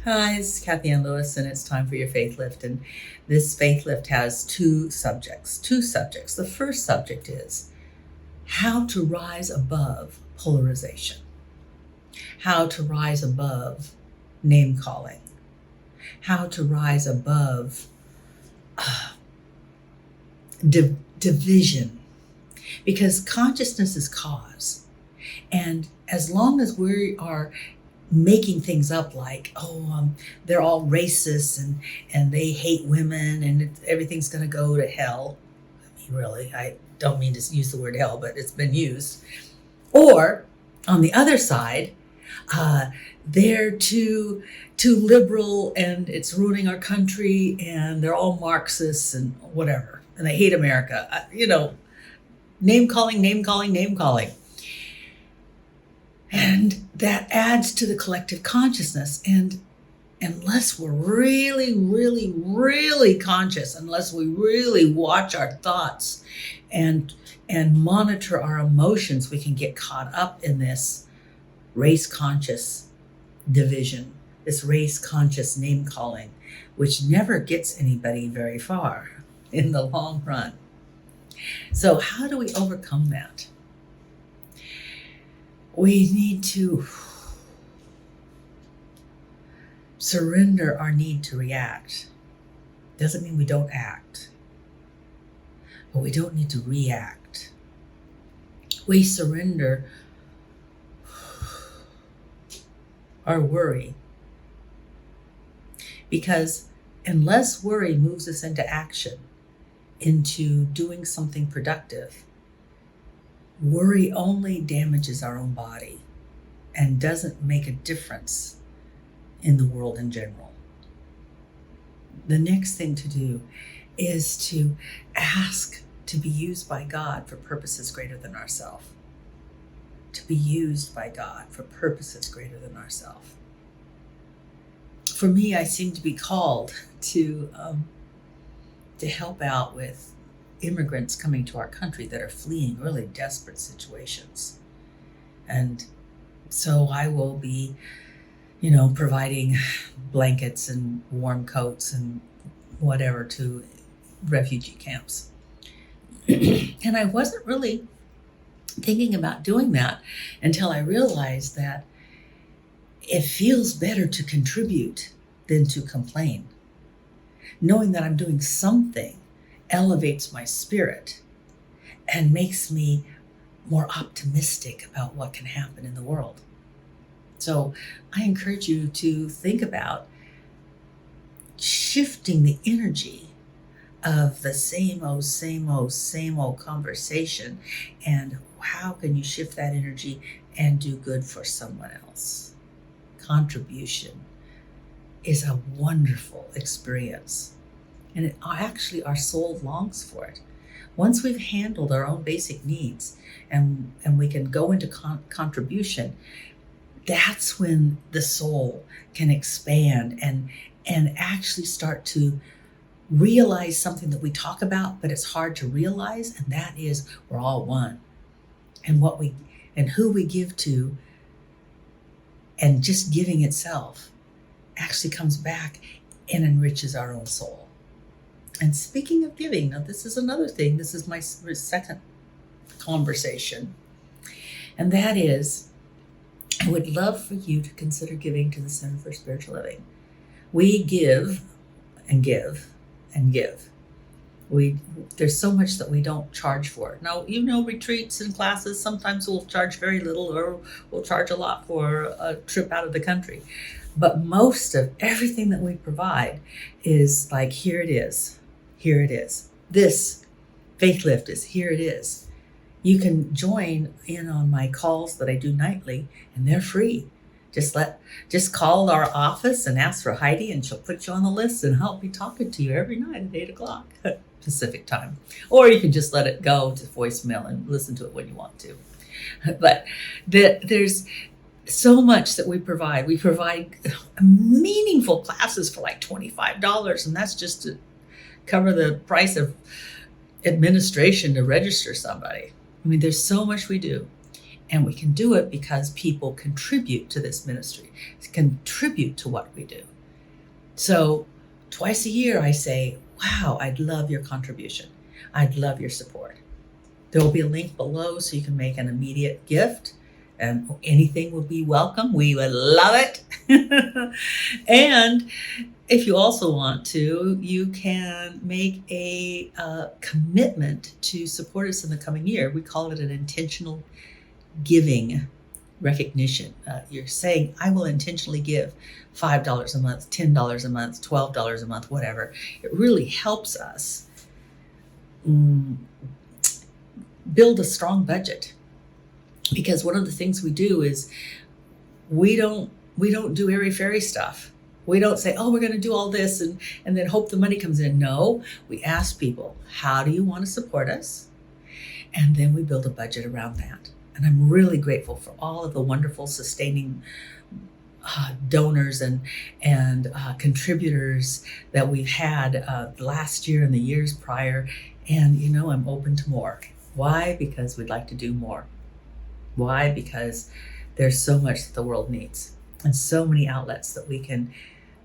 Hi, it's Kathianne Lewis, and it's time for your faith lift. And this faith lift has two subjects. The first subject is how to rise above polarization, how to rise above name calling, how to rise above division, because consciousness is cause. And as long as we are making things up like, they're all racist and they hate women and everything's going to go to hell. I mean, really, I don't mean to use the word hell, but it's been used. Or on the other side, they're too liberal and it's ruining our country and they're all Marxists and whatever. And they hate America. Name calling. And that adds to the collective consciousness. And unless we're really, really, really conscious, unless we really watch our thoughts and monitor our emotions, we can get caught up in this race-conscious division, this race-conscious name-calling, which never gets anybody very far in the long run. So how do we overcome that? We need to surrender our need to react. Doesn't mean we don't act, but we don't need to react. We surrender our worry, because unless worry moves us into action, into doing something productive, worry only damages our own body and doesn't make a difference in the world in general. The next thing to do is to ask to be used by God for purposes greater than ourselves. To be used by God for purposes greater than ourselves. For me, I seem to be called to help out with immigrants coming to our country that are fleeing really desperate situations. And so I will be, providing blankets and warm coats and whatever to refugee camps. And I wasn't really thinking about doing that until I realized that it feels better to contribute than to complain. Knowing that I'm doing something elevates my spirit and makes me more optimistic about what can happen in the world. So I encourage you to think about shifting the energy of the same old conversation, and how can you shift that energy and do good for someone else? Contribution is a wonderful experience. And actually, our soul longs for it. Once we've handled our own basic needs and we can go into contribution, that's when the soul can expand and actually start to realize something that we talk about, but it's hard to realize, and that is we're all one. And who we give to, and just giving itself actually comes back and enriches our own soul. And speaking of giving, now this is another thing. This is my second conversation. And that is, I would love for you to consider giving to the Center for Spiritual Living. We give and give and give. There's so much that we don't charge for. Now, retreats and classes, sometimes we'll charge very little or we'll charge a lot for a trip out of the country. But most of everything that we provide is like, here it is. Here it is. This faith lift is here it is. You can join in on my calls that I do nightly, and they're free. Just call our office and ask for Heidi, and she'll put you on the list, and I'll be talking to you every night at 8:00 Pacific time. Or you can just let it go to voicemail and listen to it when you want to. But there's so much that we provide. We provide meaningful classes for like $25, and that's just to cover the price of administration to register somebody. I mean, there's so much we do. And we can do it because people contribute to this ministry, contribute to what we do. So twice a year, I say, wow, I'd love your contribution. I'd love your support. There will be a link below so you can make an immediate gift, and anything will be welcome. We would love it. And if you also want to, you can make a commitment to support us in the coming year. We call it an intentional giving recognition. You're saying, I will intentionally give $5 a month, $10 a month, $12 a month, whatever. It really helps us build a strong budget, because one of the things we do is we don't do airy fairy stuff. We don't say, oh, we're going to do all this and then hope the money comes in. No, we ask people, how do you want to support us? And then we build a budget around that. And I'm really grateful for all of the wonderful sustaining donors and contributors that we've had last year and the years prior. And, I'm open to more. Why? Because we'd like to do more. Why? Because there's so much that the world needs and so many outlets that we can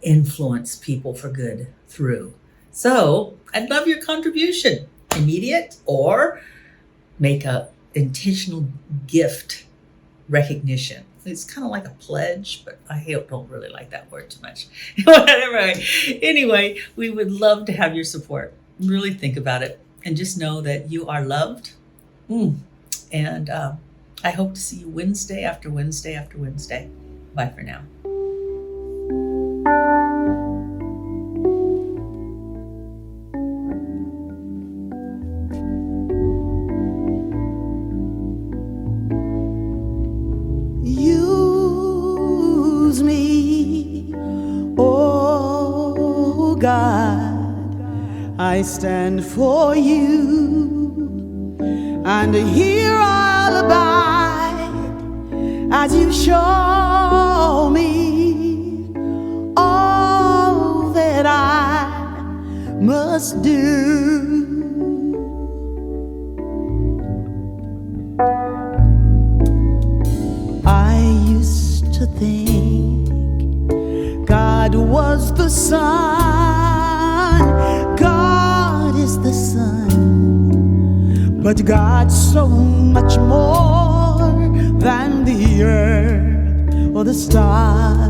influence people for good through. So I'd love your contribution, immediate or make a intentional gift recognition. It's kind of like a pledge, but I don't really like that word too much. Whatever. Anyway, we would love to have your support. Really think about it and just know that you are loved. And I hope to see you Wednesday after Wednesday after Wednesday. Bye for now. Use me, oh God, I stand for you, and here I'll abide as you show me all that I must do. I used to think God was the sun, God is the sun, but God's so much more than the earth or the stars.